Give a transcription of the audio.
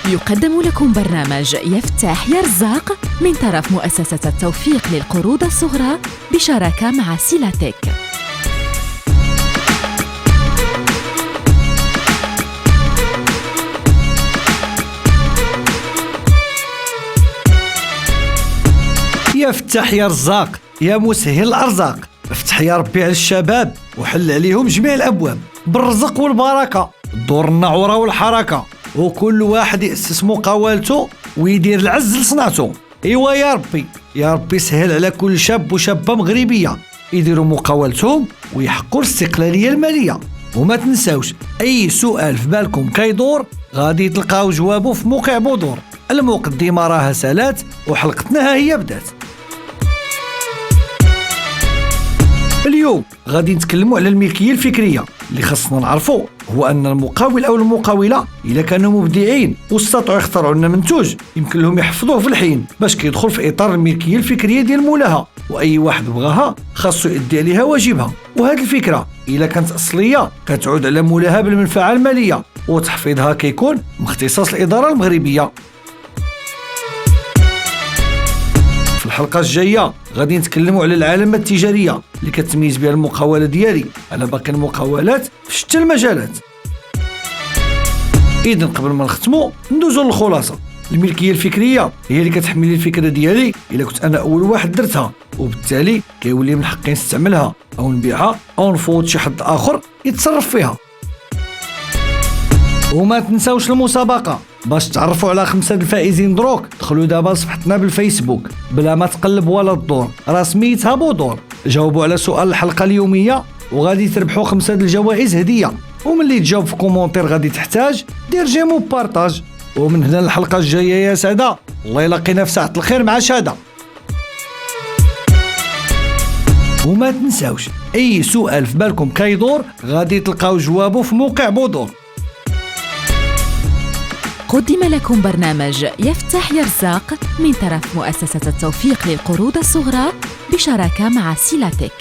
يقدم لكم برنامج يفتح يرزاق من طرف مؤسسة التوفيق للقروض الصغرى بشراكة مع سيلاتك. يفتح يا رزاق يا مسهل الأرزاق، افتح يا ربي على الشباب وحل عليهم جميع الأبواب بالرزق والبركة، الدور النعورة والحركة، وكل واحد يأسس مقاولته ويدير العز لصنعته. إيوا يا ربي سهل على كل شاب وشابة مغربية يديروا مقاولتهم ويحققوا الاستقلالية المالية. وما تنساوش أي سؤال في بالكم كيدور غادي تلقاو جوابه في موقع بودور. المقدمة راها سالات وحلقتنا ها هي بدات. اليوم غادي نتكلموا على الملكية الفكرية. اللي خاصنا نعرفوا هو أن المقاول أو المقاولة إذا كانوا مبدعين واستطاعوا يخترعوا لنا منتوج يمكن لهم يحفظوه في الحين باش كيدخل في إطار الملكية الفكرية ديال مولاها، وأي واحد بغاها خاصو يؤدي عليها واجبها. وهذه الفكرة إذا كانت أصلية كتعود على مولاها بالمنفعة المالية، وتحفيظها كيكون من اختصاص الإدارة المغربية. في الحلقة الجاية غادي نتكلموا على العلامة التجارية اللي كتميز بها المقاولة ديالي على باقي المقاولات في شتى المجالات. إذن قبل ما نختموا ندوزو للخلاصة. الملكية الفكرية هي اللي كتحمل الفكرة ديالي إلا كنت أنا أول واحد درتها، وبالتالي كيولي من حقي نستعملها أو نبيعها أو نفوض شي حد آخر يتصرف فيها. وما تنساوش المسابقة. باش تعرفوا على 5 الفائزين دروك دخلوا دابا لصفحتنا بالفيسبوك بلا ما تقلب ولا تدور، راه سميتها بودور. جاوبوا على سؤال الحلقة اليومية وغادي تربحوا 5 الجوائز هدية. وملي تجاوب في كومونتير غادي تحتاج دير جيم وبارطاج. ومن هنا الحلقة الجاية يا سادة، الله يلاقينا في ساعة الخير مع شادة. وما تنساوش أي سؤال في بالكم كيدور غادي تلقاو جوابه في موقع بودور. قدم لكم برنامج يفتح يرزاق من طرف مؤسسة التوفيق للقروض الصغرى بشراكة مع سيلاتك.